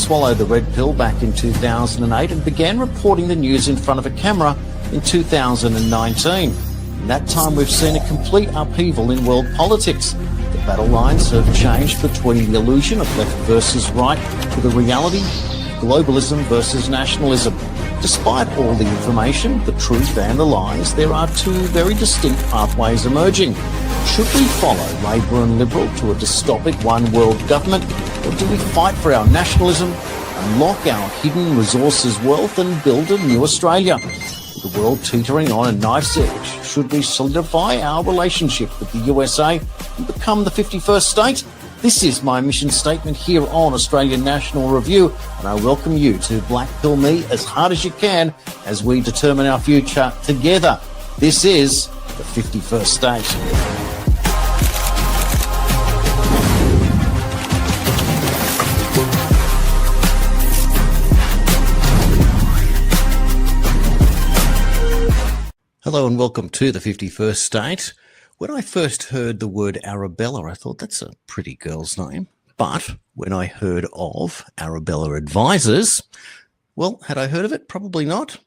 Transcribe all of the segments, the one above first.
swallowed the red pill back in 2008 and began reporting the news in front of a camera in 2019. In that time, we've seen a complete upheaval in world politics. The battle lines have changed between the illusion of left versus right to the reality of globalism versus nationalism. Despite all the information, the truth and the lies, there are two very distinct pathways emerging. Should we follow Labor and Liberal to a dystopic one-world government, or do we fight for our nationalism, unlock our hidden resources wealth and build a new Australia? With the world teetering on a knife's edge, should we solidify our relationship with the USA and become the 51st state? This is my mission statement here on Australian National Review, and I welcome you to Black Pill me as hard as you can as we determine our future together. This is the 51st state. Hello and welcome to the 51st State. When I first heard the word Arabella, I thought that's a pretty girl's name. But when I heard of Arabella Advisors, well, had I heard of it? Probably not.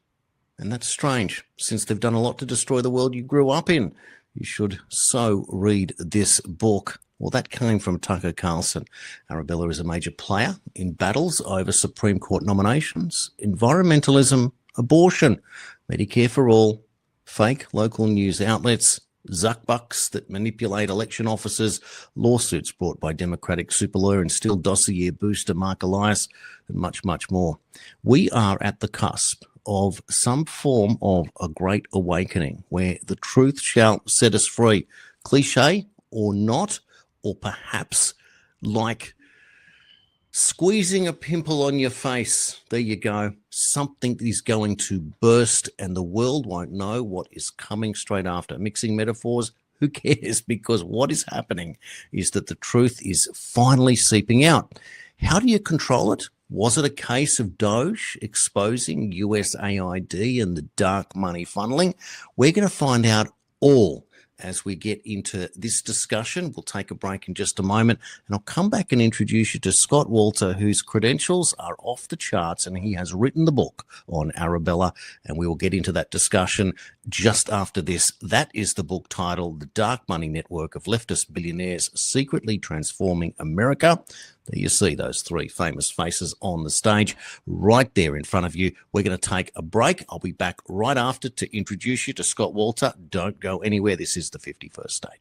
And that's strange, since they've done a lot to destroy the world you grew up in. You should so read this book. Well, that came from Tucker Carlson. Arabella is a major player in battles over Supreme Court nominations, environmentalism, abortion, Medicare for all, fake local news outlets, zuckbucks that manipulate election officers, lawsuits brought by Democratic super lawyer and Steele dossier booster Mark Elias, and much, much more. We are at the cusp of some form of a great awakening where the truth shall set us free. Cliche or not, or perhaps like squeezing a pimple on your face. There you go. Something is going to burst and the world won't know what is coming straight after. Mixing metaphors, who cares? Because what is happening is that the truth is finally seeping out. How do you control it? Was it a case of Doge exposing USAID and the dark money funneling? We're going to find out all as we get into this discussion. We'll take a break in just a moment, and I'll come back and introduce you to Scott Walter, whose credentials are off the charts, and he has written the book on Arabella, and we will get into that discussion just after this. That is the book titled The Dark Money Network of Leftist Billionaires Secretly Transforming America. There you see those three famous faces on the stage right there in front of you. We're going to take a break. I'll be back right after to introduce you to Scott Walter. Don't go anywhere. This is the 51st State.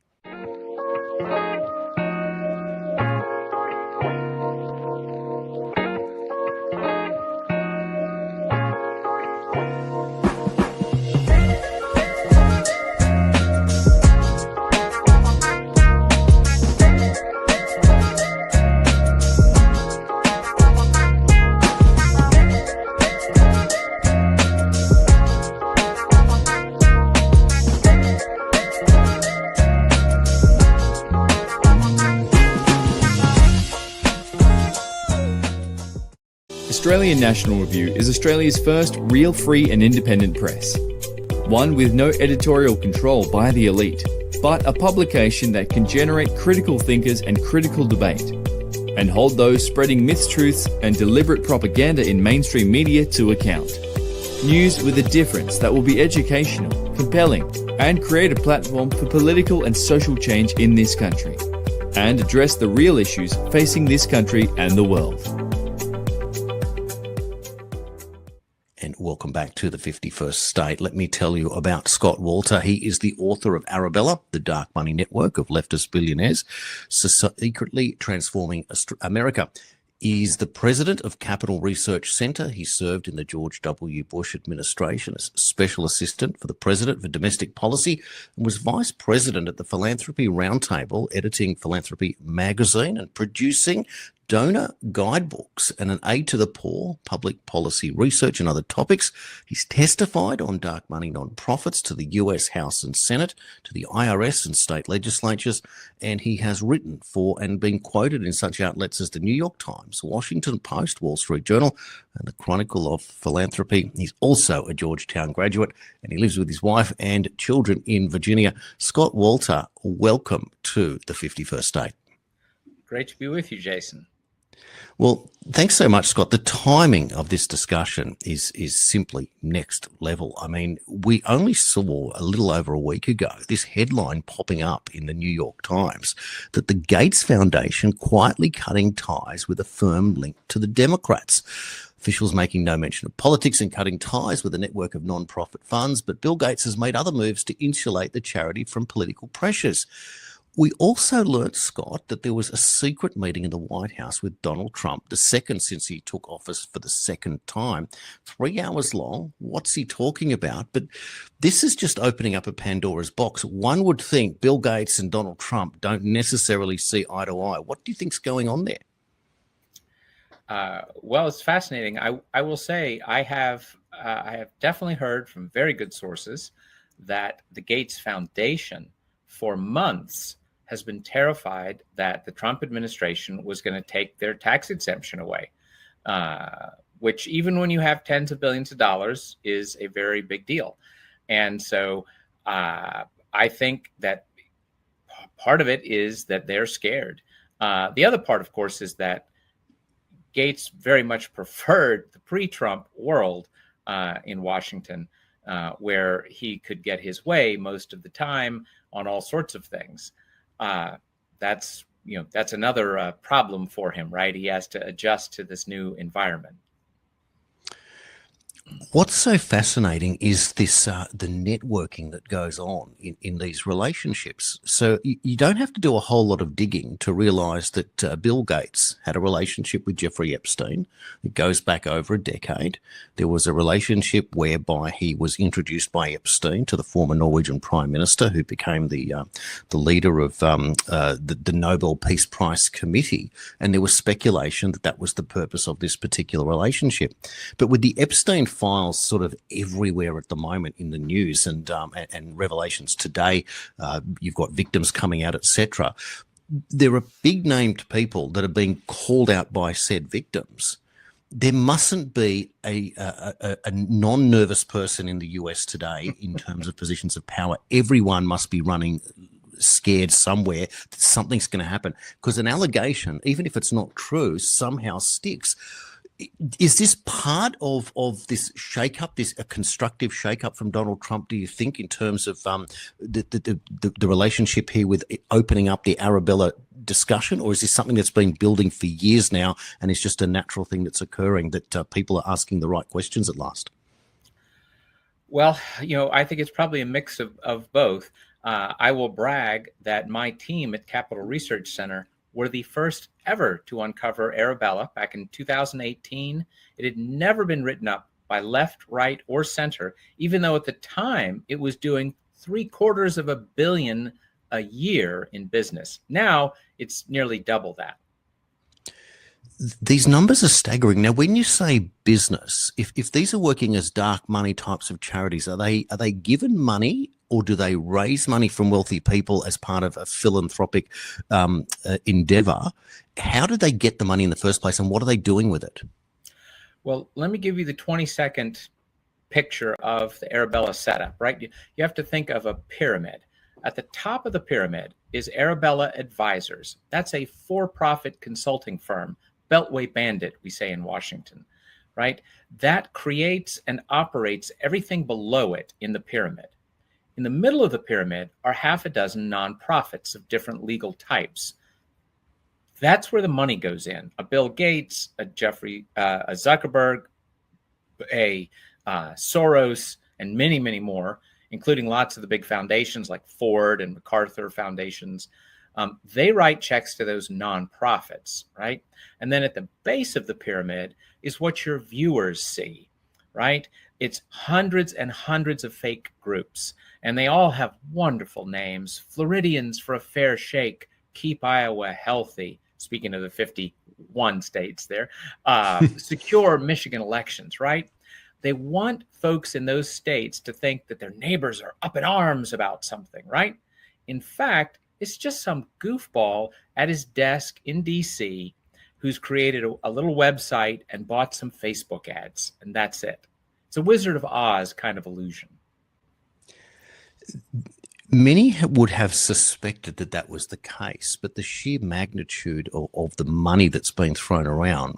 Australian National Review is Australia's first real free and independent press. One with no editorial control by the elite, but a publication that can generate critical thinkers and critical debate, and hold those spreading mistruths and deliberate propaganda in mainstream media to account. News with a difference that will be educational, compelling, and create a platform for political and social change in this country, and address the real issues facing this country and the world. And welcome back to the 51st State. Let me tell you about Scott Walter. He is the author of Arabella, The Dark Money Network of Leftist Billionaires Secretly Transforming America. He's the president of Capital Research Center. He served in the George W. Bush administration as special assistant for the president for domestic policy and was vice president at the Philanthropy Roundtable, editing Philanthropy magazine and producing donor guidebooks and an aid to the poor, public policy research and other topics. He's testified on dark money nonprofits to the US House and Senate, to the IRS and state legislatures, and he has written for and been quoted in such outlets as the New York Times, Washington Post, Wall Street Journal, and the Chronicle of Philanthropy. He's also a Georgetown graduate, and he lives with his wife and children in Virginia. Scott Walter, welcome to the 51st State. Great to be with you, Jason. Well, thanks so much, Scott. The timing of this discussion is simply next level. I mean, we only saw a little over a week ago this headline popping up in the New York Times that the Gates Foundation quietly cutting ties with a firm linked to the Democrats. Officials making no mention of politics and cutting ties with a network of non-profit funds, but Bill Gates has made other moves to insulate the charity from political pressures. We also learnt, Scott, that there was a secret meeting in the White House with Donald Trump, the second since he took office for the second time. 3 hours long. What's he talking about? But this is just opening up a Pandora's box. One would think Bill Gates and Donald Trump don't necessarily see eye to eye. What do you think's going on there? Well, it's fascinating. I will say I have definitely heard from very good sources that the Gates Foundation for months has been terrified that the Trump administration was going to take their tax exemption away, which even when you have tens of billions of dollars is a very big deal. And so I think that part of it is that they're scared. The other part, of course, is that Gates very much preferred the pre-Trump world in Washington, where he could get his way most of the time on all sorts of things. That's another problem for him, right? He has to adjust to this new environment. What's so fascinating is this the networking that goes on in these relationships. So you don't have to do a whole lot of digging to realize that Bill Gates had a relationship with Jeffrey Epstein. It goes back over a decade. There was a relationship whereby he was introduced by Epstein to the former Norwegian Prime Minister, who became the leader of the Nobel Peace Prize Committee. And there was speculation that that was the purpose of this particular relationship. But with the Epstein files sort of everywhere at the moment in the news and revelations today, you've got victims coming out, etc. There are big named people that are being called out by said victims. There mustn't be a non-nervous person in the US today in terms of positions of power. Everyone must be running scared somewhere that something's going to happen, because an allegation, even if it's not true, somehow sticks. Is this part of this shake-up, a constructive shake-up from Donald Trump, do you think, in terms of the relationship here with opening up the Arabella discussion, or is this something that's been building for years now and is just a natural thing that's occurring, that people are asking the right questions at last? Well, I think it's probably a mix of both. I will brag that my team at Capital Research Center were the first ever to uncover Arabella back in 2018. It had never been written up by left, right, or center, even though at the time it was doing $750 million a year in business. Now it's nearly double that. These numbers are staggering. Now, when you say business, if these are working as dark money types of charities, are they given money, or do they raise money from wealthy people as part of a philanthropic endeavor? How do they get the money in the first place, and what are they doing with it? Well, let me give you the 20-second picture of the Arabella setup, right? You have to think of a pyramid. At the top of the pyramid is Arabella Advisors. That's a for-profit consulting firm, Beltway Bandit, we say in Washington, right? That creates and operates everything below it in the pyramid. In the middle of the pyramid are half a dozen nonprofits of different legal types. That's where the money goes in. A Bill Gates, a Zuckerberg, a Soros, and many, many more, including lots of the big foundations like Ford and MacArthur foundations. They write checks to those nonprofits, right? And then at the base of the pyramid is what your viewers see, right? It's hundreds and hundreds of fake groups, and they all have wonderful names. Floridians for a Fair Shake, Keep Iowa Healthy, speaking of the 51 states there, Secure Michigan Elections, right? They want folks in those states to think that their neighbors are up in arms about something, right? In fact, it's just some goofball at his desk in DC who's created a little website and bought some Facebook ads, and that's it. It's a Wizard of Oz kind of illusion. Many would have suspected that that was the case, but the sheer magnitude of the money that's been thrown around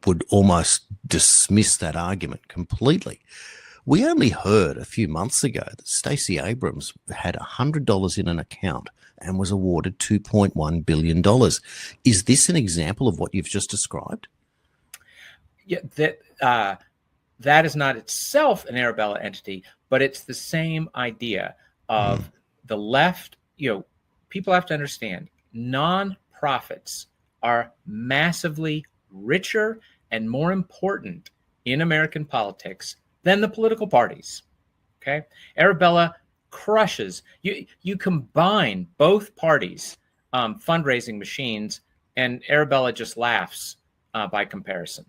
would almost dismiss that argument completely. We only heard a few months ago that Stacey Abrams had $100 in an account and was awarded $2.1 billion. Is this an example of what you've just described? Yeah, that is not itself an Arabella entity, but it's the same idea of the left. People have to understand nonprofits are massively richer and more important in American politics than the political parties. Okay, Arabella crushes you combine both parties' fundraising machines, and Arabella just laughs by comparison.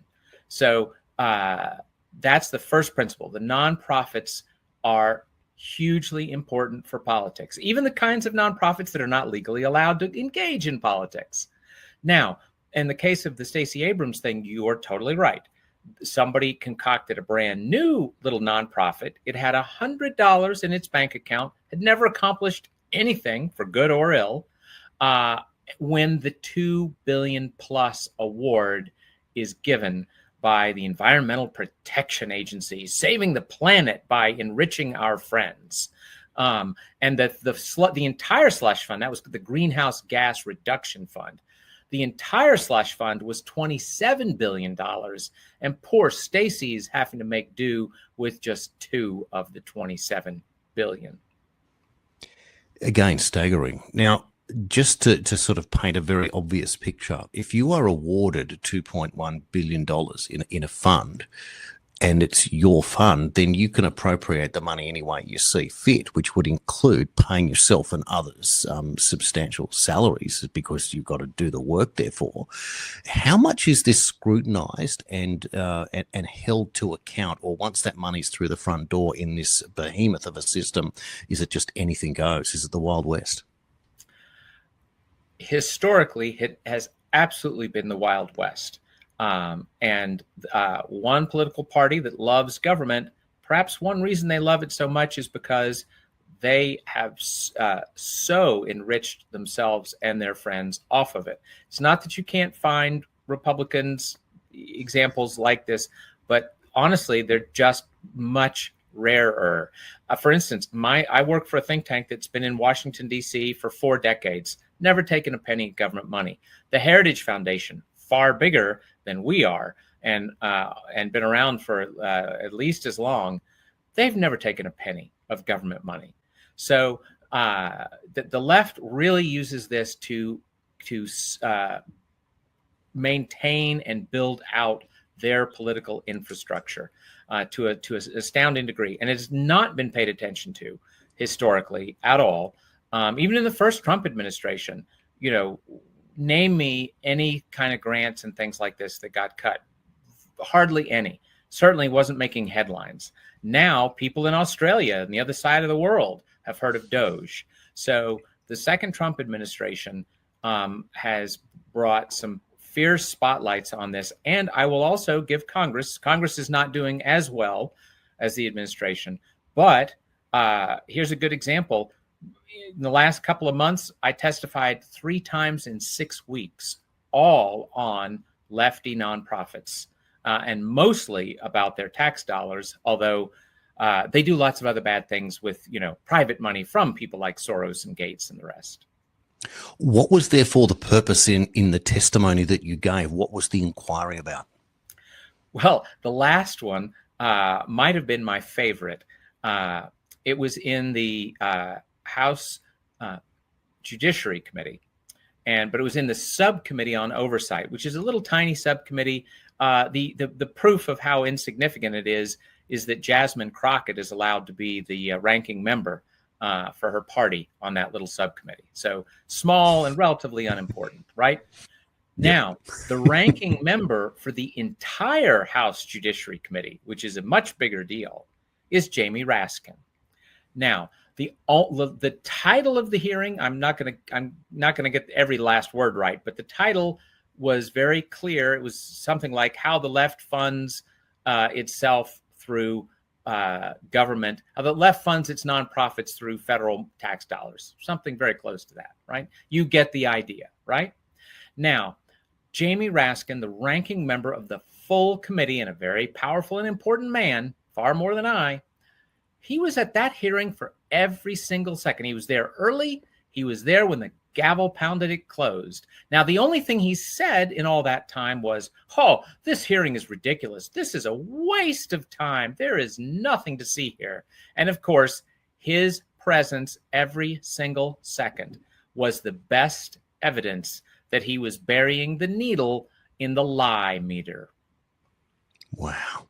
So that's the first principle. The nonprofits are hugely important for politics, even the kinds of nonprofits that are not legally allowed to engage in politics. Now, in the case of the Stacey Abrams thing, you are totally right. Somebody concocted a brand new little nonprofit. It had $100 in its bank account, had never accomplished anything for good or ill. When the $2 billion plus award is given by the Environmental Protection Agency, saving the planet by enriching our friends. And the entire slush fund, that was the Greenhouse Gas Reduction Fund. The entire slush fund was $27 billion, and poor Stacey's having to make do with just 2 of the $27 billion. Again, staggering. Now, just to sort of paint a very obvious picture, if you are awarded $2.1 billion in a fund, and it's your fund, then you can appropriate the money any way you see fit, which would include paying yourself and others substantial salaries because you've got to do the work, therefore. How much is this scrutinized and held to account, or once that money's through the front door in this behemoth of a system, is it just anything goes? Is it the Wild West? Historically, it has absolutely been the Wild West. And one political party that loves government, perhaps one reason they love it so much is because they have so enriched themselves and their friends off of it. It's not that you can't find Republicans examples like this, but honestly, they're just much rarer. For instance, I work for a think tank that's been in Washington, D.C. for 4 decades, never taken a penny of government money. The Heritage Foundation, far bigger than we are, and been around for at least as long, they've never taken a penny of government money. So the left really uses this to maintain and build out their political infrastructure to an astounding degree, and it has not been paid attention to historically at all. Even in the first Trump administration, name me any kind of grants and things like this that got cut. Hardly any. Certainly wasn't making headlines. Now people in Australia and the other side of the world have heard of Doge. So the second Trump administration has brought some fierce spotlights on this. And I will also give Congress is not doing as well as the administration. But here's a good example. In the last couple of months, I testified 3 times in 6 weeks, all on lefty nonprofits, and mostly about their tax dollars, although they do lots of other bad things with, private money from people like Soros and Gates and the rest. What was therefore the purpose in the testimony that you gave? What was the inquiry about? Well, the last one might have been my favorite. It was in the House Judiciary Committee, but it was in the subcommittee on oversight, which is a little tiny subcommittee. The proof of how insignificant it is that Jasmine Crockett is allowed to be the ranking member for her party on that little subcommittee. So small and relatively unimportant, right? Now, the ranking member for the entire House Judiciary Committee, which is a much bigger deal, is Jamie Raskin. Now, the title of the hearing, I'm not going to get every last word right, but the title was very clear. It was something like how the left funds itself through government. The left funds its nonprofits through federal tax dollars, something very close to that, right? You get the idea, right? Now, Jamie Raskin, the ranking member of the full committee and a very powerful and important man, far more than I, he was at that hearing for every single second. He was there early. He was there when the gavel pounded it closed. Now, the only thing he said in all that time was, oh, this hearing is ridiculous. This is a waste of time. There is nothing to see here. And of course, his presence every single second was the best evidence that he was burying the needle in the lie meter. Wow.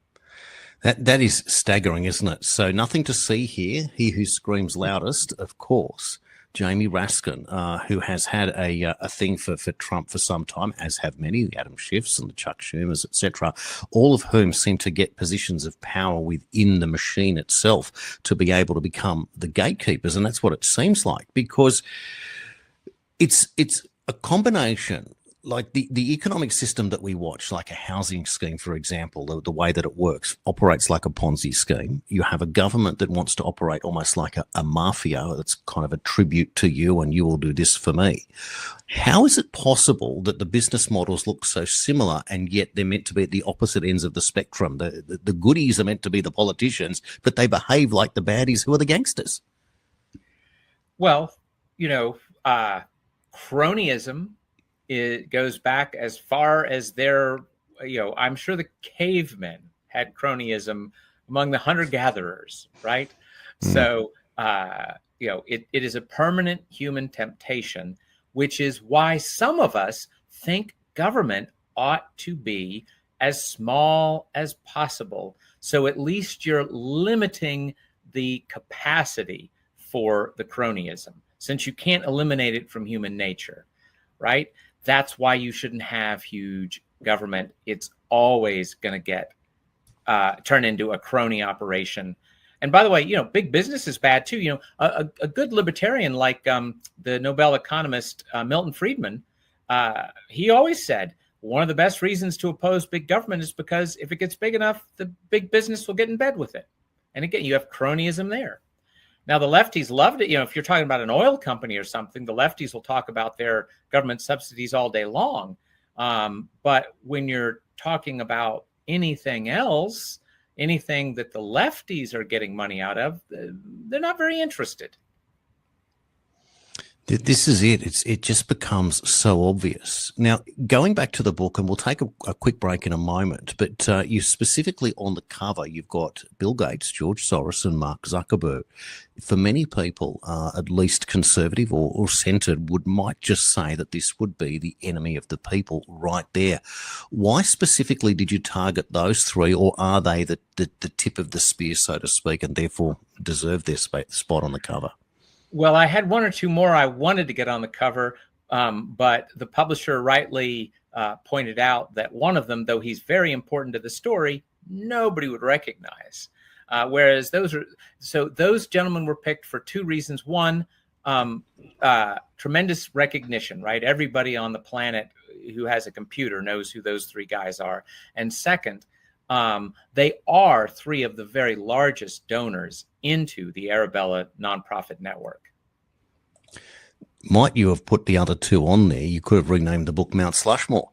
That is staggering, isn't it? So nothing to see here. He who screams loudest, of course, Jamie Raskin, who has had a thing for Trump for some time, as have many, the Adam Schiffs and the Chuck Schumers, etc., all of whom seem to get positions of power within the machine itself to be able to become the gatekeepers. And that's what it seems like, because it's a combination. Like the economic system that we watch, like a housing scheme, for example, the way that it works operates like a Ponzi scheme. You have a government that wants to operate almost like a mafia. That's kind of a tribute to you, and you will do this for me. How is it possible that the business models look so similar, and yet they're meant to be at the opposite ends of the spectrum? The goodies are meant to be the politicians, but they behave like the baddies who are the gangsters. Well, cronyism, it goes back as far as their, I'm sure the cavemen had cronyism among the hunter-gatherers, right? So, it is a permanent human temptation, which is why some of us think government ought to be as small as possible. So at least you're limiting the capacity for the cronyism, since you can't eliminate it from human nature, right? That's why you shouldn't have huge government. It's always going to get turn into a crony operation. And by the way, big business is bad too. A good libertarian like the Nobel economist Milton Friedman, he always said one of the best reasons to oppose big government is because if it gets big enough, the big business will get in bed with it. And again, you have cronyism there. Now, the lefties loved it. If you're talking about an oil company or something, the lefties will talk about their government subsidies all day long. But when you're talking about anything else, anything that the lefties are getting money out of, they're not very interested. This is it. It just becomes so obvious. Now, going back to the book, and we'll take a quick break in a moment, but you specifically on the cover, you've got Bill Gates, George Soros, and Mark Zuckerberg. For many people, at least conservative or centered, might just say that this would be the enemy of the people right there. Why specifically did you target those three, or are they the tip of the spear, so to speak, and therefore deserve their spot on the cover? Well, I had one or two more I wanted to get on the cover, but the publisher rightly pointed out that one of them, though he's very important to the story, nobody would recognize. Whereas those gentlemen were picked for two reasons. One, tremendous recognition, right? Everybody on the planet who has a computer knows who those three guys are. And second, they are three of the very largest donors into the Arabella nonprofit network. Might you have put the other two on there? You could have renamed the book Mount Slushmore.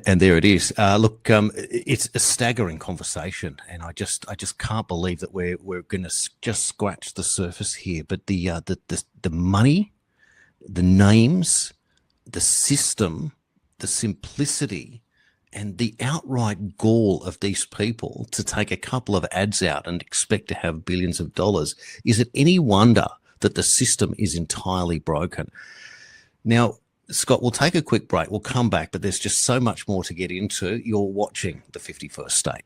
And there it is. Look, it's a staggering conversation, and I just can't believe that we're going to just scratch the surface here. But the money, the names, the system, the simplicity, and the outright gall of these people to take a couple of ads out and expect to have billions of dollars. Is it any wonder that the system is entirely broken? Now, Scott, we'll take a quick break. We'll come back, but there's just so much more to get into. You're watching The 51st State.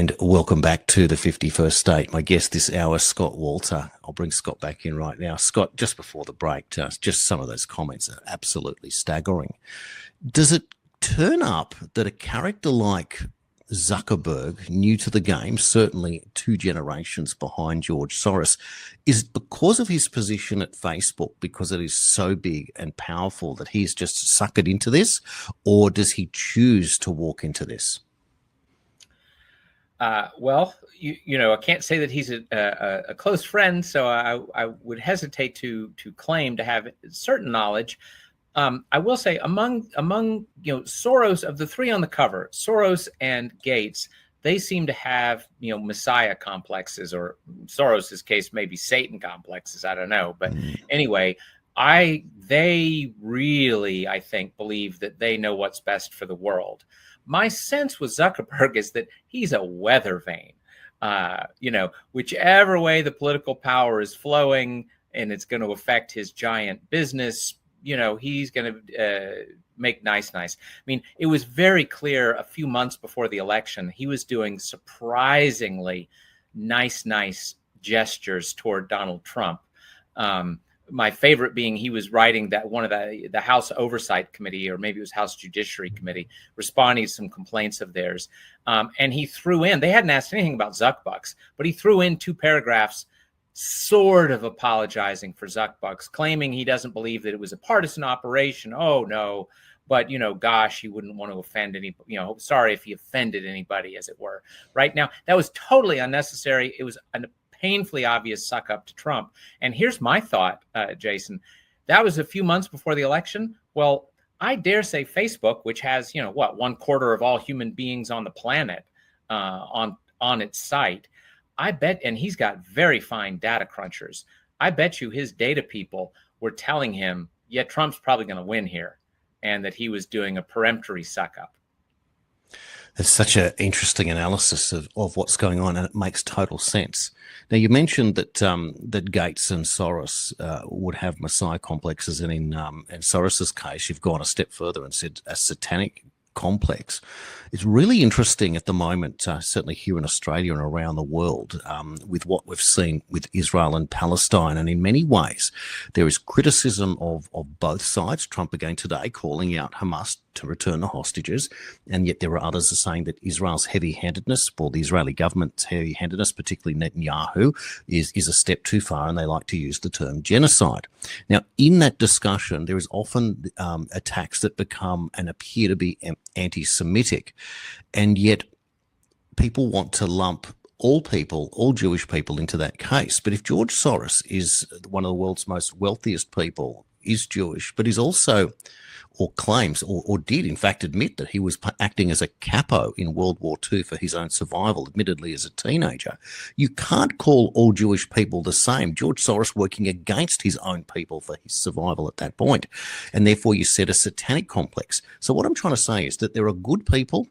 And welcome back to the 51st State. My guest this hour, Scott Walter. I'll bring Scott back in right now. Scott, just before the break, just some of those comments are absolutely staggering. Does it turn up that a character like Zuckerberg, new to the game, certainly 2 generations behind George Soros, is because of his position at Facebook, because it is so big and powerful that he's just suckered into this, or does he choose to walk into this? Well, I can't say that he's a close friend, so I would hesitate to claim to have certain knowledge. I will say among Soros, of the 3 on the cover, Soros and Gates, they seem to have messiah complexes, or Soros's case maybe Satan complexes. I don't know, but anyway, they really, I think, believe that they know what's best for the world. My sense with Zuckerberg is that he's a weather vane. Whichever way the political power is flowing and it's going to affect his giant business, he's going to make nice. I mean, it was very clear a few months before the election, he was doing surprisingly nice gestures toward Donald Trump. My favorite being he was writing that one of the House Oversight Committee, or maybe it was House Judiciary Committee, responding to some complaints of theirs. And he threw in, they hadn't asked anything about Zuckbucks, but he threw in 2 paragraphs sort of apologizing for Zuckbucks, claiming he doesn't believe that it was a partisan operation. Oh, no. But, gosh, he wouldn't want to offend any, sorry if he offended anybody, as it were. Right now, that was totally unnecessary. It was a painfully obvious suck up to Trump. And here's my thought, Jason. That was a few months before the election. Well, I dare say Facebook, which has, 1/4 of all human beings on the planet on its site, I bet, and he's got very fine data crunchers, I bet you his data people were telling him, yeah, Trump's probably going to win here, and that he was doing a peremptory suck up. It's such an interesting analysis of what's going on, and it makes total sense. Now, you mentioned that that Gates and Soros would have messiah complexes, and in Soros's case, you've gone a step further and said a satanic complex. It's really interesting at the moment, certainly here in Australia and around the world, with what we've seen with Israel and Palestine. And in many ways, there is criticism of both sides. Trump again today calling out Hamas to return the hostages. And yet there are others who are saying that Israel's heavy-handedness, or the Israeli government's heavy-handedness, particularly Netanyahu, is a step too far, and they like to use the term genocide. Now, in that discussion, there is often attacks that become and appear to be anti-Semitic, and yet people want to lump all Jewish people into that case. But if George Soros is one of the world's most wealthiest people, is Jewish, but is also, or claims, or did in fact admit that he was acting as a capo in World War II for his own survival, admittedly as a teenager, you can't call all Jewish people the same. George Soros working against his own people for his survival at that point. And therefore you set a satanic complex. So what I'm trying to say is that there are good people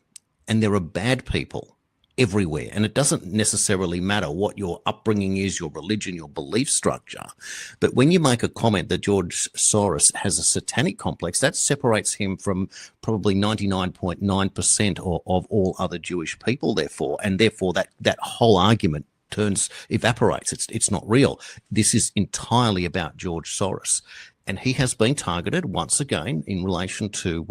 and there are bad people everywhere. And it doesn't necessarily matter what your upbringing is, your religion, your belief structure. But when you make a comment that George Soros has a satanic complex, that separates him from probably 99.9% of all other Jewish people, therefore. And therefore that whole argument evaporates. It's not real. This is entirely about George Soros. And he has been targeted once again in relation to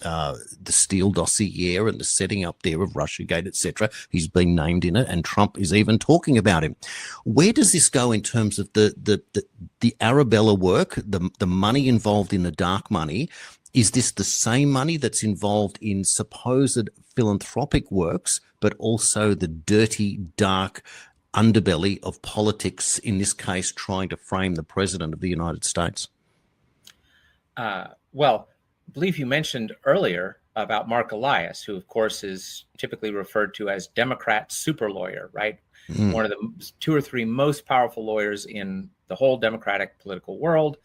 the Steele dossier and the setting up there of Russiagate, etc. He's been named in it, and Trump is even talking about him. Where does this go in terms of the Arabella work, the money involved in the dark money? Is this the same money that's involved in supposed philanthropic works, but also the dirty, dark underbelly of politics, in this case, trying to frame the president of the United States? Well, I believe you mentioned earlier about Mark Elias, who, of course, is typically referred to as Democrat super lawyer, right? One of the 2 or 3 most powerful lawyers in the whole Democratic political world.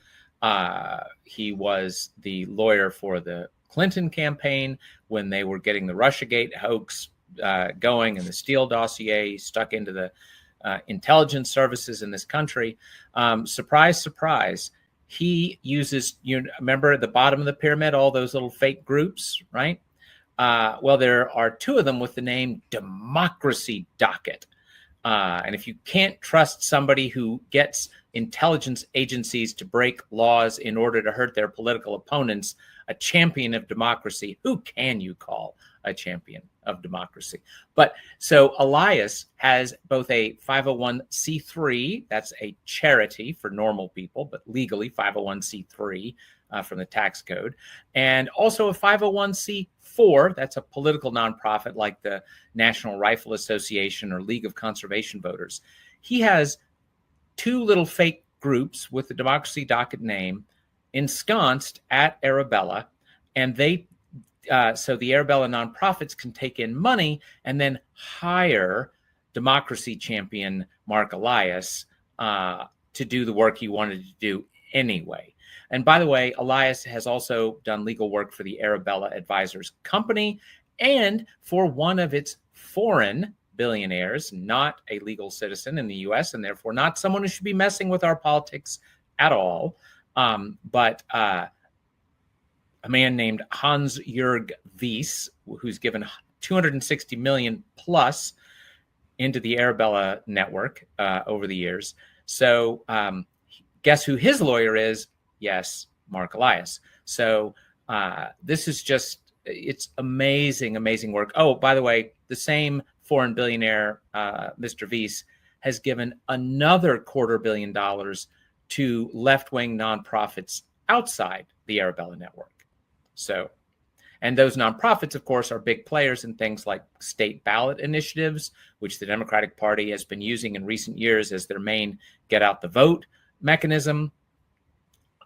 He was the lawyer for the Clinton campaign when they were getting the Russiagate hoax going and the Steele dossier stuck into the intelligence services in this country. Surprise, surprise. He uses, remember at the bottom of the pyramid, all those little fake groups, right? Well, there are two of them with the name Democracy Docket. And if you can't trust somebody who gets intelligence agencies to break laws in order to hurt their political opponents a champion of democracy, who can you call a champion of democracy? But so Elias has both a 501c3, that's a charity for normal people, but legally 501c3 from the tax code, and also a 501c4, that's a political nonprofit like the National Rifle Association or League of Conservation Voters. He has two little fake groups with the Democracy Docket name ensconced at Arabella, and they so the Arabella nonprofits can take in money and then hire democracy champion Mark Elias to do the work he wanted to do anyway. And by the way, Elias has also done legal work for the Arabella Advisors company and for one of its foreign billionaires, not a legal citizen in the US, and therefore not someone who should be messing with our politics at all. But a man named Hans-Jörg Wyss, who's given 260 million plus into the Arabella network over the years. So guess who his lawyer is? Yes, Mark Elias. So this is just, it's amazing, amazing work. Oh, by the way, the same foreign billionaire, Mr. Wyss, has given another $250 million to left-wing nonprofits outside the Arabella network. So, and those nonprofits, of course, are big players in things like state ballot initiatives, which the Democratic Party has been using in recent years as their main get out the vote mechanism.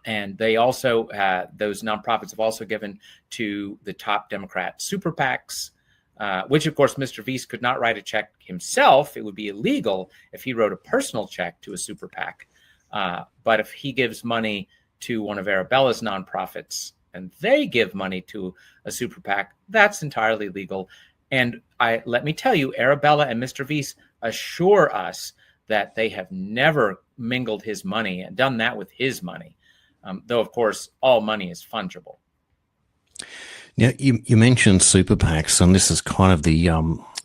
And they also, those nonprofits have also given to the top Democrat super PACs, which, of course, Mr. Wyss could not write a check himself. It would be illegal if he wrote a personal check to a super PAC. But if he gives money to one of Arabella's nonprofits and they give money to a super PAC, that's entirely legal. And let me tell you, Arabella and Mr. Wyss assure us that they have never mingled his money and done that with his money. Though, of course, all money is fungible. Now, you mentioned super PACs, and this is kind of the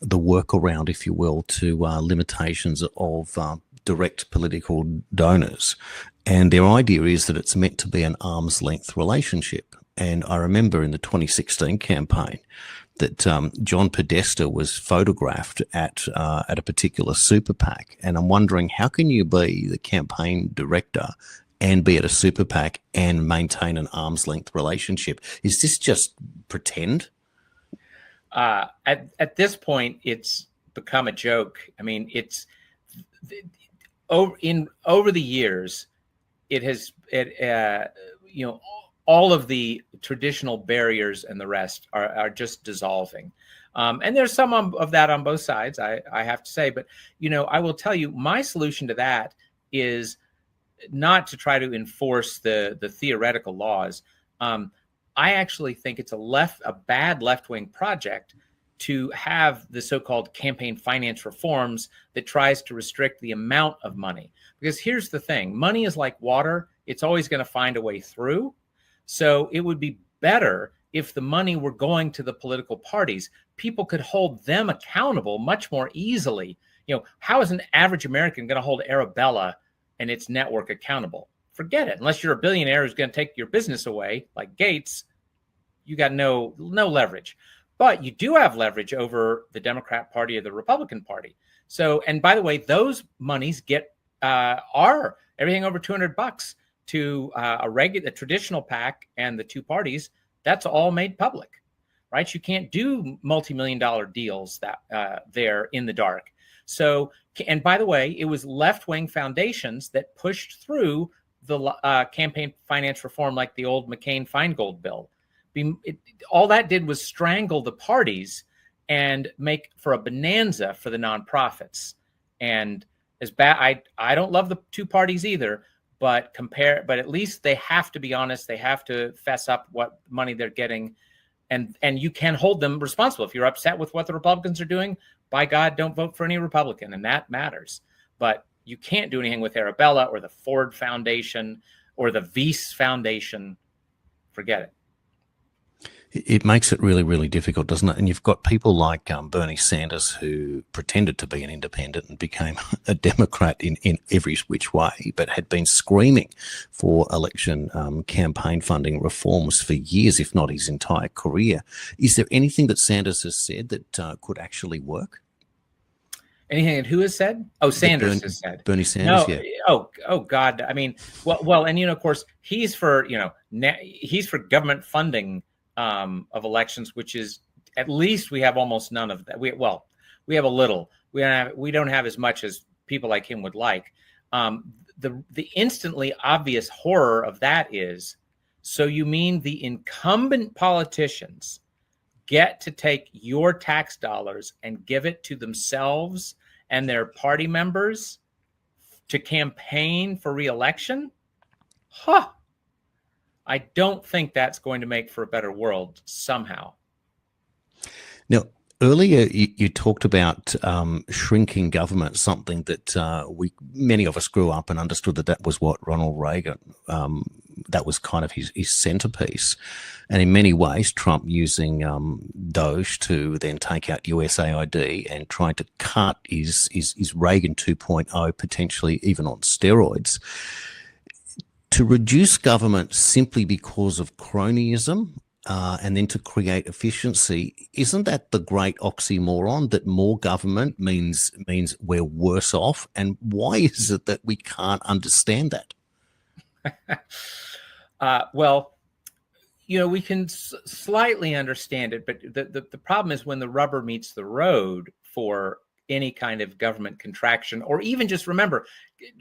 workaround, if you will, to limitations of direct political donors. And their idea is that it's meant to be an arm's length relationship. And I remember in the 2016 campaign that John Podesta was photographed at a particular super PAC. And I'm wondering, how can you be the campaign director and be at a super PAC and maintain an arm's length relationship? Is this just pretend? At this point, it's become a joke. I mean, it's over the years, all of the traditional barriers and the rest are just dissolving. And there's some of that on both sides, I have to say. But, I will tell you, my solution to that is not to try to enforce the theoretical laws. I actually think it's a bad left-wing project to have the so-called campaign finance reforms that tries to restrict the amount of money. Because here's the thing, money is like water. It's always going to find a way through. So it would be better if the money were going to the political parties. People could hold them accountable much more easily. How is an average American going to hold Arabella and its network accountable? Forget it. Unless you're a billionaire who's going to take your business away, like Gates, you got no leverage. But you do have leverage over the Democrat Party or the Republican Party. So, and by the way, those monies are everything over $200 to a traditional PAC and the two parties. That's all made public, right? You can't do multi-million-dollar deals that there in the dark. So, and by the way, it was left-wing foundations that pushed through the campaign finance reform, like the old McCain-Feingold bill. All that did was strangle the parties and make for a bonanza for the nonprofits. And as bad, I don't love the two parties either, but at least they have to be honest. They have to fess up what money they're getting, and you can hold them responsible. If you're upset with what the Republicans are doing, by God, don't vote for any Republican, and that matters. But you can't do anything with Arabella or the Ford Foundation or the Wyss Foundation. Forget it. It makes it really, really difficult, doesn't it? And you've got people like Bernie Sanders, who pretended to be an independent and became a Democrat in every which way, but had been screaming for election campaign funding reforms for years, if not his entire career. Is there anything that Sanders has said that could actually work? Anything that who has said? Oh, Sanders has said. Bernie Sanders, No. yeah. Oh God. I mean, well, and of course, he's for he's for government funding of elections, which is, at least we have almost none of that. We have a little. We don't have as much as people like him would like. The instantly obvious horror of that is, so you mean the incumbent politicians get to take your tax dollars and give it to themselves and their party members to campaign for re-election? I don't think that's going to make for a better world somehow. Now, earlier you talked about shrinking government, something that many of us grew up and understood that was what Ronald Reagan, that was kind of his centerpiece. And in many ways, Trump using Doge to then take out USAID and trying to cut his Reagan 2.0, potentially even on steroids. To reduce government simply because of cronyism and then to create efficiency, isn't that the great oxymoron that more government means we're worse off? And why is it that we can't understand that? Well, we can slightly understand it, but the problem is when the rubber meets the road for any kind of government contraction, or even just remember,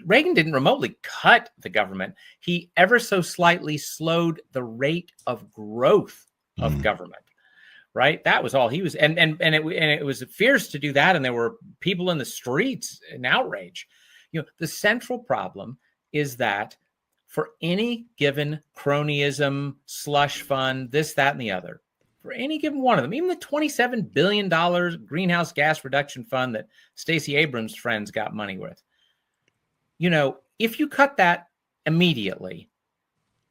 Reagan didn't remotely cut the government. He ever so slightly slowed the rate of growth of government, right? That was all he was. And it was fierce to do that. And there were people in the streets in outrage. The central problem is that for any given cronyism, slush fund, this, that, and the other, for any given one of them, even the $27 billion greenhouse gas reduction fund that Stacey Abrams' friends got money with, if you cut that immediately,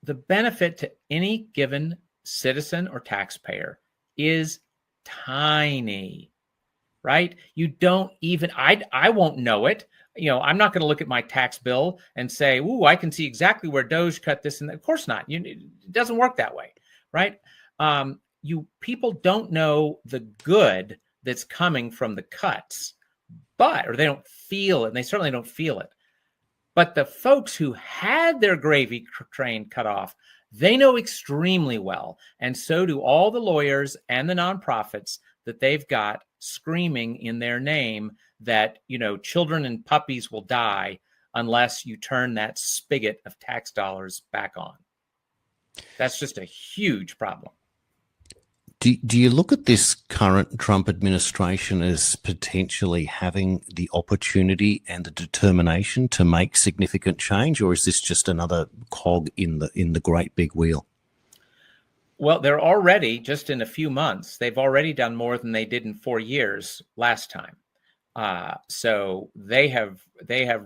the benefit to any given citizen or taxpayer is tiny, right? You don't even, I won't know it. I'm not going to look at my tax bill and say, ooh, I can see exactly where Doge cut this. And of course not. It doesn't work that way, right? People don't know the good that's coming from the cuts, or they don't feel it, and they certainly don't feel it. But the folks who had their gravy train cut off, they know extremely well, and so do all the lawyers and the nonprofits that they've got screaming in their name that, children and puppies will die unless you turn that spigot of tax dollars back on. That's just a huge problem. Do you look at this current Trump administration as potentially having the opportunity and the determination to make significant change, or is this just another cog in the great big wheel? Well, they're already, just in a few months, they've already done more than they did in 4 years last time. So they have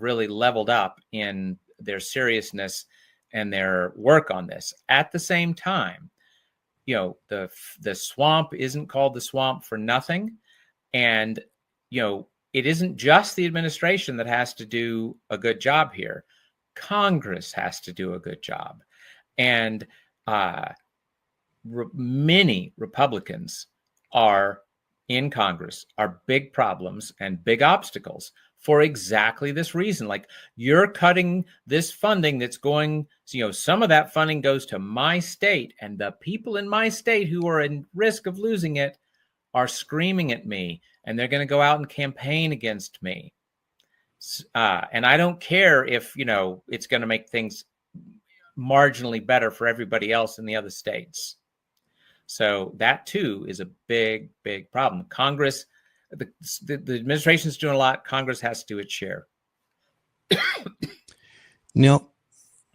really leveled up in their seriousness and their work on this. At the same time, the swamp isn't called the swamp for nothing. And, it isn't just the administration that has to do a good job here. Congress has to do a good job. And many Republicans in Congress are big problems and big obstacles for exactly this reason. Like, you're cutting this funding that's going, some of that funding goes to my state, and the people in my state who are in risk of losing it are screaming at me, and they're going to go out and campaign against me. And I don't care if, it's going to make things marginally better for everybody else in the other states. So that too is a big, big problem. Congress, the administration's doing a lot. Congress has to do its share. Now,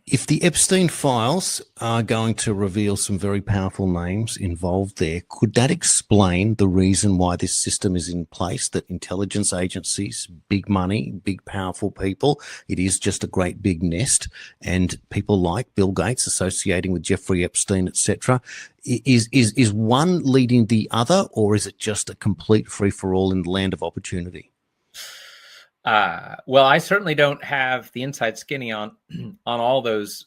If the Epstein files are going to reveal some very powerful names involved there, could that explain the reason why this system is in place, that intelligence agencies, big money, big powerful people, it is just a great big nest, and people like Bill Gates associating with Jeffrey Epstein, etc., is one leading the other, or is it just a complete free-for-all in the land of opportunity? Well, I certainly don't have the inside skinny on all those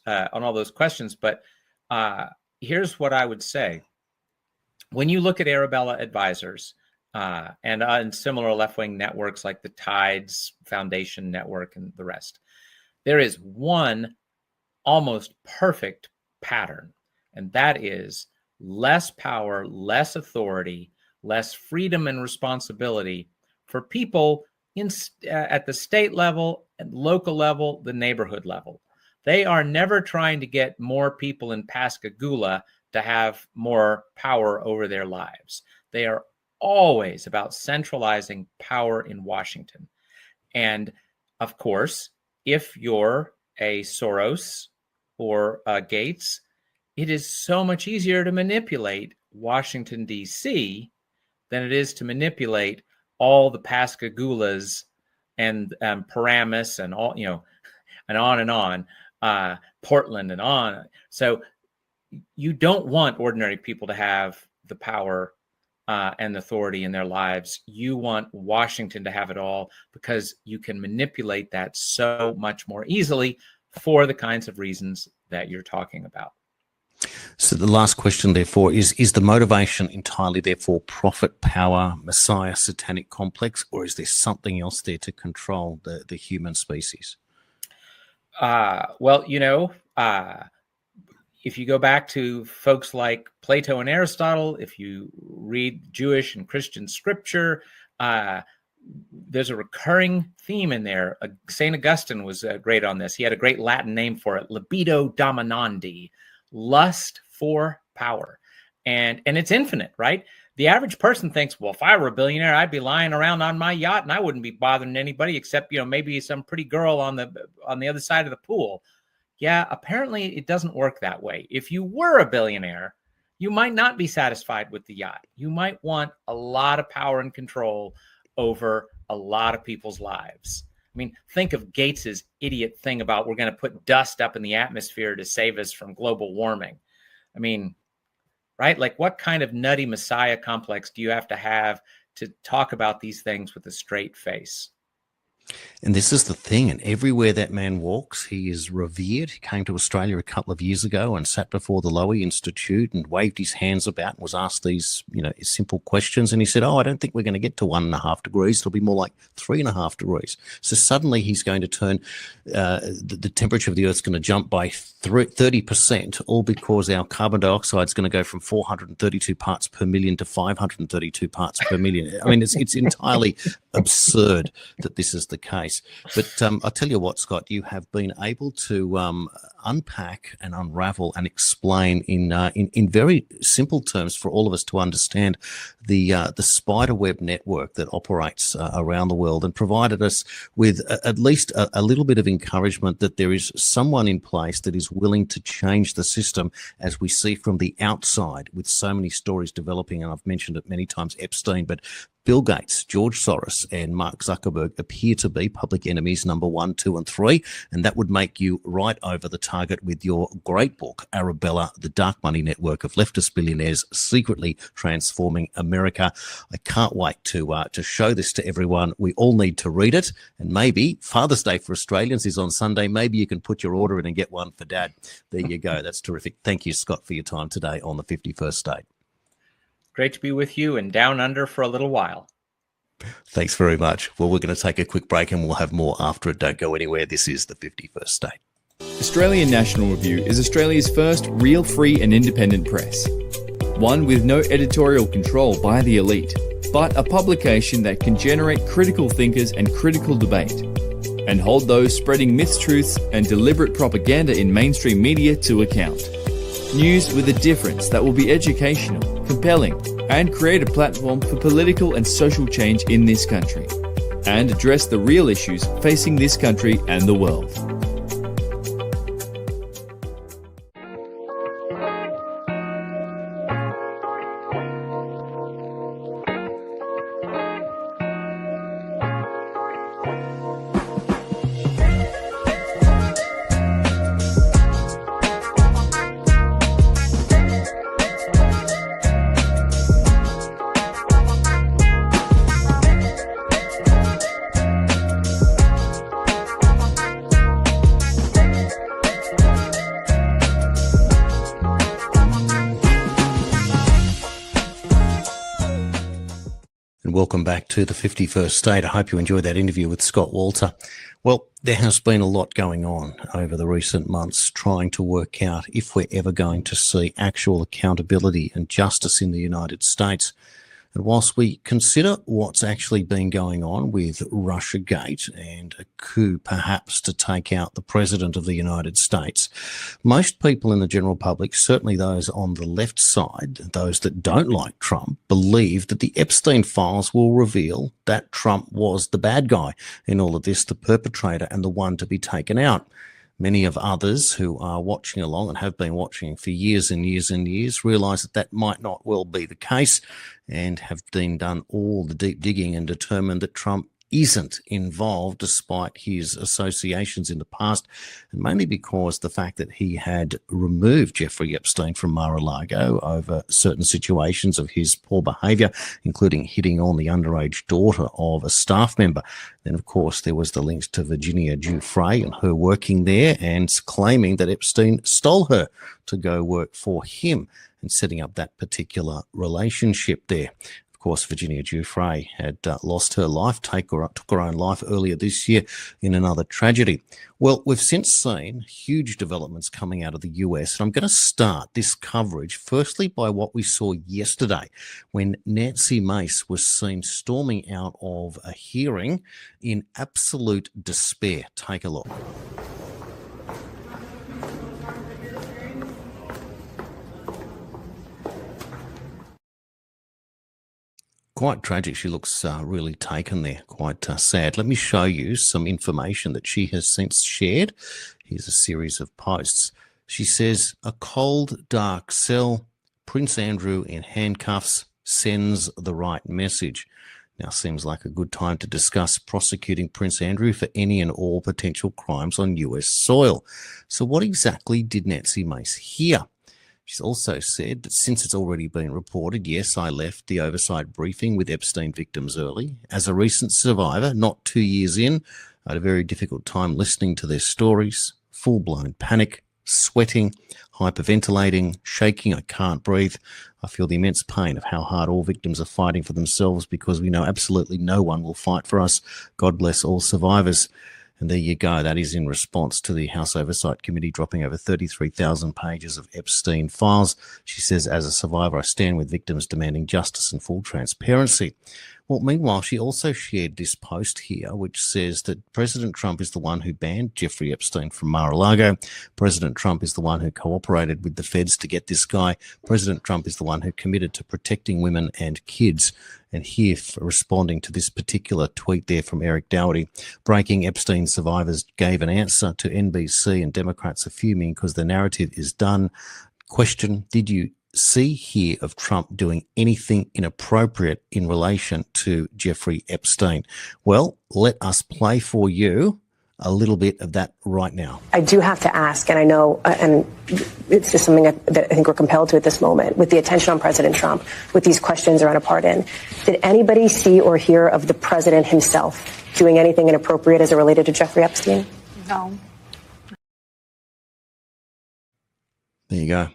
questions, but here's what I would say. When you look at Arabella Advisors and similar left-wing networks like the Tides Foundation Network and the rest, there is one almost perfect pattern, and that is less power, less authority, less freedom and responsibility for people at the state level, and local level, the neighborhood level. They are never trying to get more people in Pascagoula to have more power over their lives. They are always about centralizing power in Washington. And of course, if you're a Soros or a Gates, it is so much easier to manipulate Washington, D.C. than it is to manipulate all the Pascagoulas and Paramus and all, and on, Portland and on. So you don't want ordinary people to have the power and authority in their lives. You want Washington to have it all because you can manipulate that so much more easily for the kinds of reasons that you're talking about. So the last question, therefore, is the motivation entirely, therefore, profit, power, messiah, satanic complex, or is there something else there to control the human species? Well, if you go back to folks like Plato and Aristotle, if you read Jewish and Christian scripture, there's a recurring theme in there. St. Augustine was great on this. He had a great Latin name for it, libido dominandi, lust for power. And it's infinite, right? The average person thinks, well, if I were a billionaire, I'd be lying around on my yacht and I wouldn't be bothering anybody except, maybe some pretty girl on the other side of the pool. Yeah, apparently it doesn't work that way. If you were a billionaire, you might not be satisfied with the yacht. You might want a lot of power and control over a lot of people's lives. I mean, think of Gates's idiot thing about we're going to put dust up in the atmosphere to save us from global warming. I mean, right? Like, what kind of nutty messiah complex do you have to talk about these things with a straight face? And this is the thing, and everywhere that man walks, he is revered. He came to Australia a couple of years ago and sat before the Lowy Institute and waved his hands about and was asked these, simple questions. And he said, I don't think we're going to get to 1.5 degrees. It'll be more like 3.5 degrees. So suddenly he's going to turn, the temperature of the Earth's going to jump by 30%, all because our carbon dioxide is going to go from 432 parts per million to 532 parts per million. I mean, it's entirely absurd that this is the case. But I'll tell you what, Scott, you have been able to unpack and unravel and explain in very simple terms for all of us to understand the spiderweb network that operates around the world, and provided us with at least a little bit of encouragement that there is someone in place that is willing to change the system, as we see from the outside with so many stories developing. And I've mentioned it many times, Epstein, but Bill Gates, George Soros, and Mark Zuckerberg appear to be public enemies number 1, 2, and 3, and that would make you right over the target with your great book, Arabella, The Dark Money Network of Leftist Billionaires Secretly Transforming America. I can't wait to show this to everyone. We all need to read it, and maybe Father's Day for Australians is on Sunday. Maybe you can put your order in and get one for Dad. There you go. That's terrific. Thank you, Scott, for your time today on the 51st State. Great to be with you and down under for a little while. Thanks very much. Well, we're going to take a quick break and we'll have more after it. Don't go anywhere. This is the 51st State. Australian National Review is Australia's first real free and independent press. One with no editorial control by the elite, but a publication that can generate critical thinkers and critical debate, and hold those spreading mistruths and deliberate propaganda in mainstream media to account. News with a difference that will be educational, compelling, and create a platform for political and social change in this country, and address the real issues facing this country and the world. And welcome back to the 51st State. I hope you enjoyed that interview with Scott Walter. Well, there has been a lot going on over the recent months trying to work out if we're ever going to see actual accountability and justice in the United States. And whilst we consider what's actually been going on with Russiagate and a coup perhaps to take out the President of the United States, most people in the general public, certainly those on the left side, those that don't like Trump, believe that the Epstein files will reveal that Trump was the bad guy in all of this, the perpetrator and the one to be taken out. Many of others who are watching along and have been watching for years and years and years realise that that might not well be the case and have then done all the deep digging and determined that Trump isn't involved despite his associations in the past, and mainly because the fact that he had removed Jeffrey Epstein from Mar-a-Lago over certain situations of his poor behaviour, including hitting on the underage daughter of a staff member. Then, of course, there was the links to Virginia Giuffre and her working there and claiming that Epstein stole her to go work for him and setting up that particular relationship there. Of course, Virginia Giuffre had lost her life, took her own life earlier this year in another tragedy. Well, we've since seen huge developments coming out of the US, and I'm going to start this coverage firstly by what we saw yesterday when Nancy Mace was seen storming out of a hearing in absolute despair. Take a look. Quite tragic. She looks really taken there, quite sad. Let me show you some information that she has since shared. Here's a series of posts. She says, a cold, dark cell, Prince Andrew in handcuffs sends the right message. Now seems like a good time to discuss prosecuting Prince Andrew for any and all potential crimes on US soil. So what exactly did Nancy Mace hear? She's also said that since it's already been reported, yes, I left the oversight briefing with Epstein victims early. As a recent survivor, not 2 years in, I had a very difficult time listening to their stories, full-blown panic, sweating, hyperventilating, shaking, I can't breathe. I feel the immense pain of how hard all victims are fighting for themselves because we know absolutely no one will fight for us. God bless all survivors. And there you go. That is in response to the House Oversight Committee dropping over 33,000 pages of Epstein files. She says, as a survivor, I stand with victims demanding justice and full transparency. Well, meanwhile, she also shared this post here, which says that President Trump is the one who banned Jeffrey Epstein from Mar-a-Lago. President Trump is the one who cooperated with the feds to get this guy. President Trump is the one who committed to protecting women and kids. And here, responding to this particular tweet there from Eric Dougherty, breaking Epstein survivors gave an answer to NBC and Democrats are fuming because the narrative is done. Question, did you see here of Trump doing anything inappropriate in relation to Jeffrey Epstein? Well, let us play for you a little bit of that right now. I do have to ask, and I know, and it's just something that I think we're compelled to at this moment, with the attention on President Trump, with these questions around a pardon. Did anybody see or hear of the president himself doing anything inappropriate as it related to Jeffrey Epstein? No. There you go.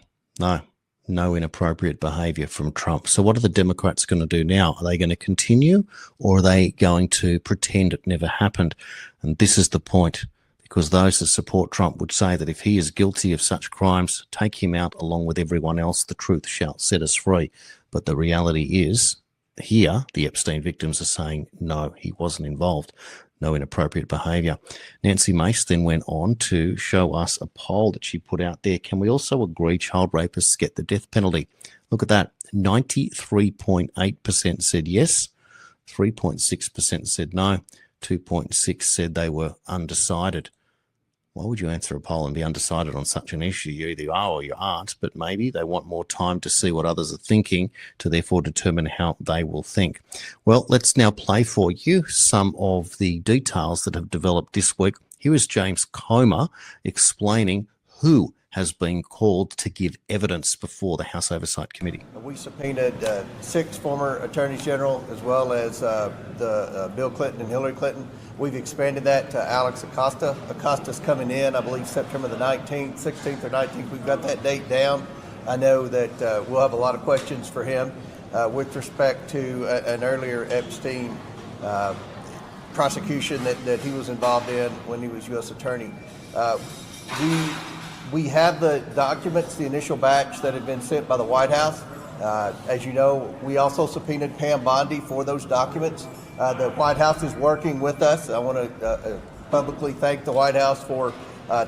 No inappropriate behavior from Trump. So what are the Democrats going to do now? Are they going to continue, or are they going to pretend it never happened? And this is the point, because those that support Trump would say that if he is guilty of such crimes, take him out along with everyone else. The truth shall set us free. But the reality is, here, the Epstein victims are saying, no, he wasn't involved. No inappropriate behaviour. Nancy Mace then went on to show us a poll that she put out there. Can we also agree child rapists get the death penalty? Look at that. 93.8% said yes. 3.6% said no. 2.6% said they were undecided. Why would you answer a poll and be undecided on such an issue? You either are or you aren't, but maybe they want more time to see what others are thinking to therefore determine how they will think. Well, let's now play for you some of the details that have developed this week. Here is James Comer explaining who has been called to give evidence before the House Oversight Committee. We subpoenaed 6 former attorneys general, as well as Bill Clinton and Hillary Clinton. We've expanded that to Alex Acosta. Acosta's coming in, I believe, September the 19th, 16th or 19th. We've got that date down. I know that we'll have a lot of questions for him. with respect to an earlier Epstein prosecution that he was involved in when he was U.S. Attorney. We have the documents, the initial batch that had been sent by the White House. As you know, we also subpoenaed Pam Bondi for those documents. The White House is working with us. I want to publicly thank the White House for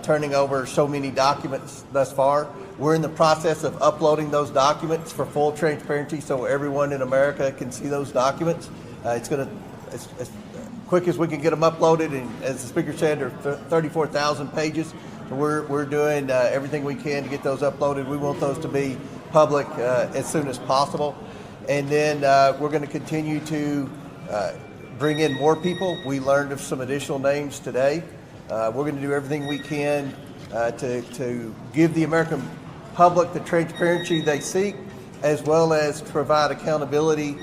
turning over so many documents thus far. We're in the process of uploading those documents for full transparency so everyone in America can see those documents. It's as quick as we can get them uploaded, and as the Speaker said, they're 34,000 pages. So we're doing everything we can to get those uploaded. We want those to be public as soon as possible. And then we're going to continue to bring in more people. We learned of some additional names today. We're going to do everything we can to give the American public the transparency they seek, as well as provide accountability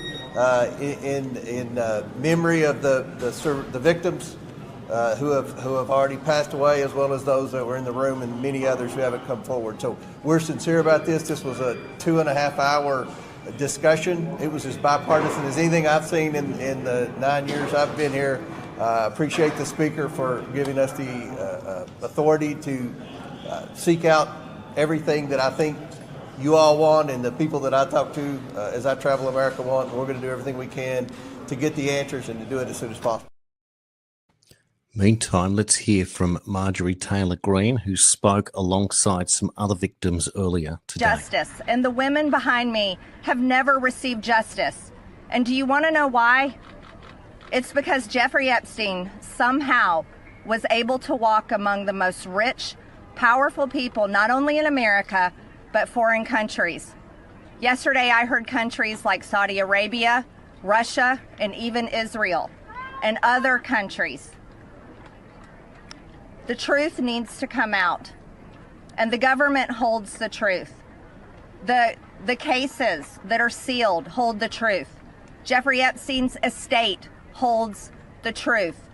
in memory of the victims who have already passed away, as well as those that were in the room and many others who haven't come forward. So we're sincere about this. This was a 2.5-hour discussion. It was as bipartisan as anything I've seen in the 9 years I've been here. Appreciate the Speaker for giving us the authority to seek out everything that I think you all want and the people that I talk to as I travel America want. We're going to do everything we can to get the answers and to do it as soon as possible. Meantime, let's hear from Marjorie Taylor Greene, who spoke alongside some other victims earlier today. Justice, and the women behind me have never received justice. And do you want to know why? It's because Jeffrey Epstein somehow was able to walk among the most rich, powerful people, not only in America, but foreign countries. Yesterday, I heard countries like Saudi Arabia, Russia, and even Israel, and other countries. The truth needs to come out, and the government holds the truth. The cases that are sealed hold the truth. Jeffrey Epstein's estate holds the truth.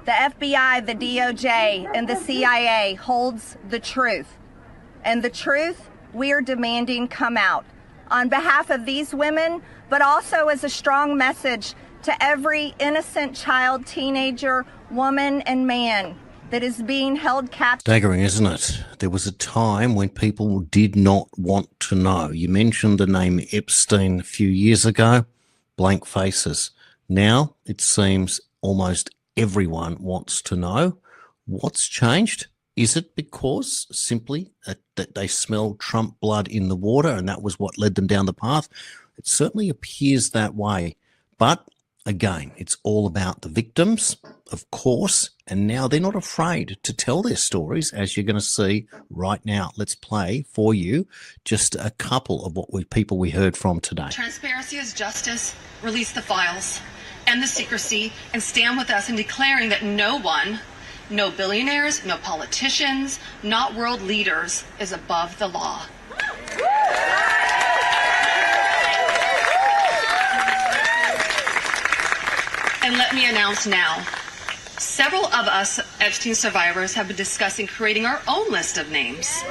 The FBI, the DOJ, and the CIA holds the truth. And the truth we are demanding come out on behalf of these women, but also as a strong message to every innocent child, teenager, woman, and man that is being held captive. Staggering, isn't it? There was a time when people did not want to know. You mentioned the name Epstein a few years ago, blank faces. Now it seems almost everyone wants to know. What's changed? Is it because simply that they smelled Trump blood in the water and that was what led them down the path? It certainly appears that way. But again, it's all about the victims, of course, and now they're not afraid to tell their stories, as you're going to see right now. Let's play for you just a couple of people we heard from today. Transparency is justice. Release the files, end the secrecy, and stand with us in declaring that no one, no billionaires, no politicians, not world leaders, is above the law. And let me announce now, several of us Epstein survivors have been discussing creating our own list of names.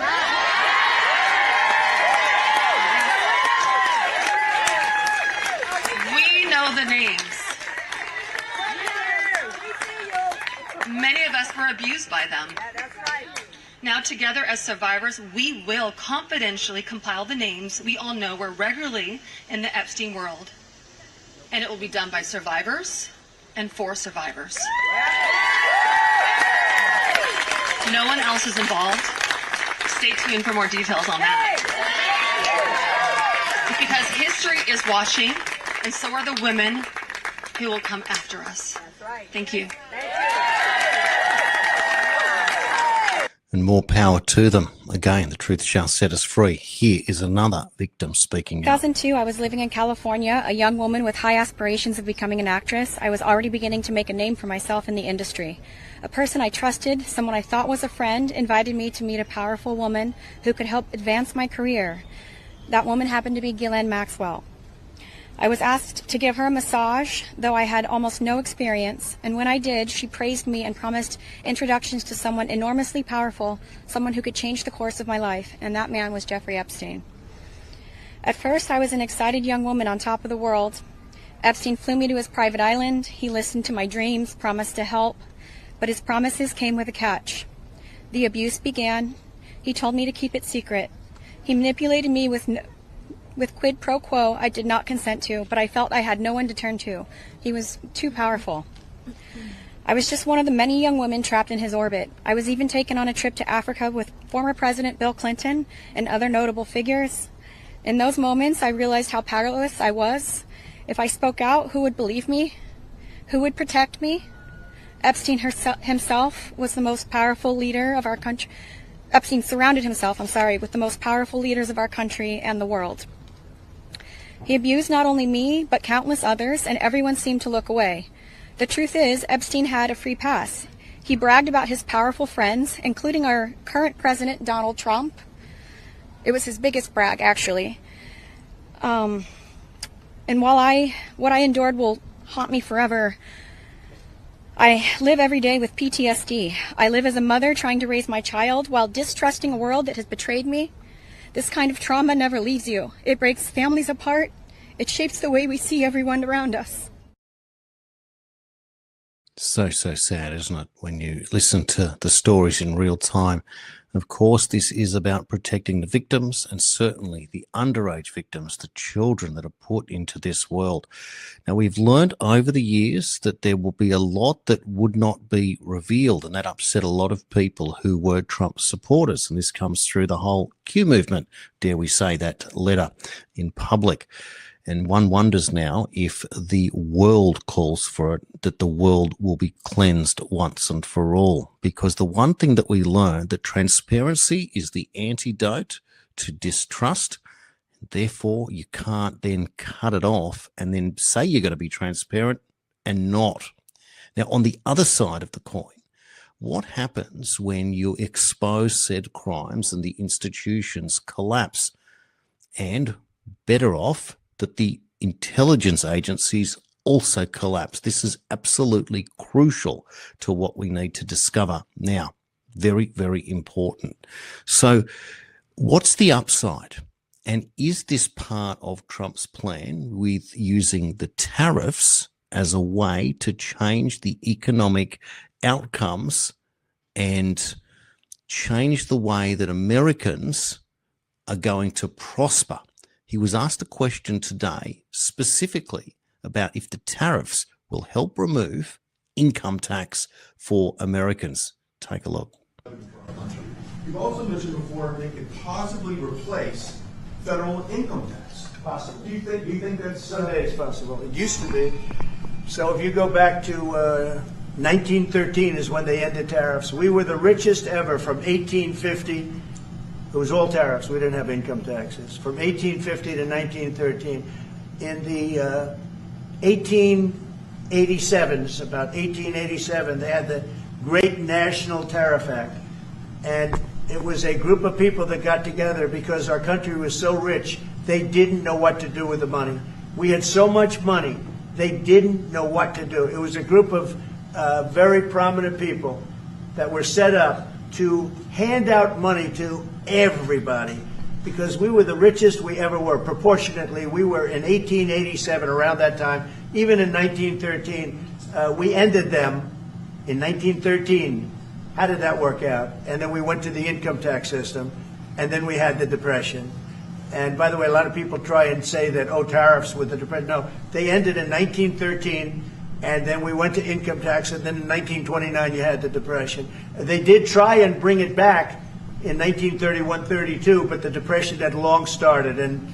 We know the names. Many of us were abused by them. Now together as survivors, we will confidentially compile the names we all know were regularly in the Epstein world. And it will be done by survivors and for survivors. No one else is involved. Stay tuned for more details on that. Because history is watching, and so are the women who will come after us. Thank you. And more power to them. Again, the truth shall set us free. Here is another victim speaking out. 2002, I was living in California, a young woman with high aspirations of becoming an actress. I was already beginning to make a name for myself in the industry. A person I trusted, someone I thought was a friend, invited me to meet a powerful woman who could help advance my career. That woman happened to be Ghislaine Maxwell. I was asked to give her a massage, though I had almost no experience, and when I did, she praised me and promised introductions to someone enormously powerful, someone who could change the course of my life, and that man was Jeffrey Epstein. At first, I was an excited young woman on top of the world. Epstein flew me to his private island. He listened to my dreams, promised to help, but his promises came with a catch. The abuse began. He told me to keep it secret. He manipulated me with quid pro quo I did not consent to, but I felt I had no one to turn to. He was too powerful. I was just one of the many young women trapped in his orbit. I was even taken on a trip to Africa with former President Bill Clinton and other notable figures. In those moments, I realized how powerless I was. If I spoke out, who would believe me? Who would protect me? Epstein himself was the most powerful leader of our country. Epstein surrounded himself, with the most powerful leaders of our country and the world. He abused not only me, but countless others, and everyone seemed to look away. The truth is, Epstein had a free pass. He bragged about his powerful friends, including our current president, Donald Trump. It was his biggest brag, actually. And while what I endured will haunt me forever, I live every day with PTSD. I live as a mother trying to raise my child while distrusting a world that has betrayed me. This kind of trauma never leaves you. It breaks families apart. It shapes the way we see everyone around us. So sad, isn't it, when you listen to the stories in real time? Of course, this is about protecting the victims, and certainly the underage victims, the children that are put into this world. Now, we've learned over the years that there will be a lot that would not be revealed, and that upset a lot of people who were Trump supporters. And this comes through the whole Q movement, dare we say, that letter in public. And one wonders now if the world calls for it, that the world will be cleansed once and for all. Because the one thing that we learned, that transparency is the antidote to distrust. Therefore, you can't then cut it off and then say you're going to be transparent and not. Now, on the other side of the coin, what happens when you expose said crimes and the institutions collapse? And better off, that the intelligence agencies also collapse. This is absolutely crucial to what we need to discover now. Very, very important. So what's the upside? And is this part of Trump's plan with using the tariffs as a way to change the economic outcomes and change the way that Americans are going to prosper? He was asked a question today specifically about if the tariffs will help remove income tax for Americans. Take a look. You've also mentioned before they could possibly replace federal income tax. Possible. Do you think that's someday it's possible? It used to be. So if you go back to 1913 is when they ended tariffs. We were the richest ever from 1850. It was all tariffs. We didn't have income taxes. From 1850 to 1913. In the 1887s, about 1887, they had the Great National Tariff Act. And it was a group of people that got together because our country was so rich, they didn't know what to do with the money. We had so much money, they didn't know what to do. It was a group of very prominent people that were set up to hand out money to everybody because we were the richest we ever were. Proportionately, we were in 1887, around that time, even in 1913. We ended them in 1913. How did that work out? And then we went to the income tax system, and then we had the Depression. And by the way, a lot of people try and say that, oh, tariffs with the Depression. No, they ended in 1913, and then we went to income tax, and then in 1929 you had the Depression. They did try and bring it back in 1931-32, but the Depression had long started, and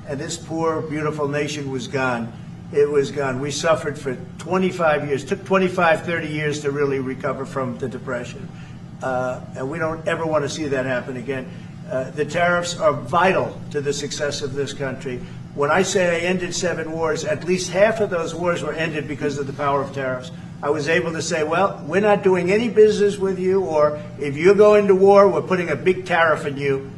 this poor, beautiful nation was gone. It was gone. We suffered for 25 years. It took 25, 30 years to really recover from the Depression. And we don't ever want to see that happen again. The tariffs are vital to the success of this country. When I say I ended 7 wars, at least half of those wars were ended because of the power of tariffs. I was able to say, well, we're not doing any business with you, or if you're going to war, we're putting a big tariff on you.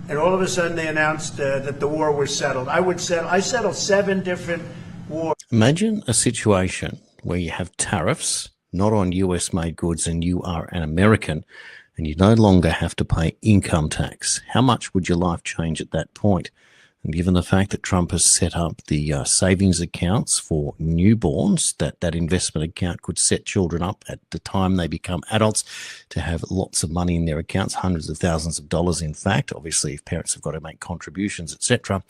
And all of a sudden they announced that the war was settled. I settled 7 different wars. Imagine a situation where you have tariffs, not on US-made goods, and you are an American, and you no longer have to pay income tax. How much would your life change at that point? And given the fact that Trump has set up the savings accounts for newborns, that investment account could set children up at the time they become adults to have lots of money in their accounts, hundreds of thousands of dollars, in fact, obviously if parents have got to make contributions, etc.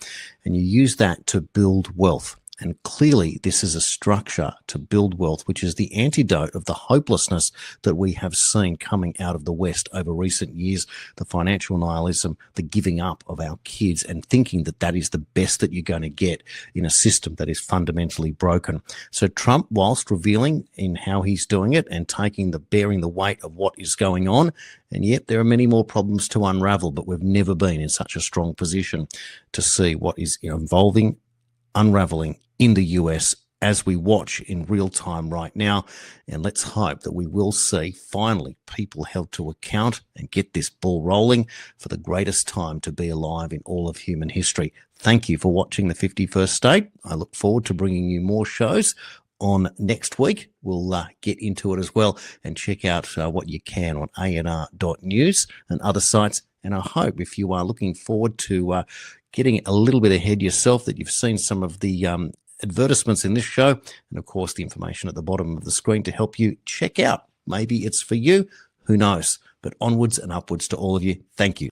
And you use that to build wealth. And clearly, this is a structure to build wealth, which is the antidote of the hopelessness that we have seen coming out of the West over recent years, the financial nihilism, the giving up of our kids and thinking that that is the best that you're going to get in a system that is fundamentally broken. So Trump, whilst revealing in how he's doing it and bearing the weight of what is going on, and yet there are many more problems to unravel, but we've never been in such a strong position to see what is unraveling in the US as we watch in real time right now. And let's hope that we will see finally people held to account and get this ball rolling for the greatest time to be alive in all of human history. Thank you for watching The 51st State. I look forward to bringing you more shows on next week. We'll get into it as well and check out what you can on anr.news and other sites. And I hope if you are looking forward to getting a little bit ahead yourself, that you've seen some of the advertisements in this show and, of course, the information at the bottom of the screen to help you check out. Maybe it's for you. Who knows? But onwards and upwards to all of you. Thank you.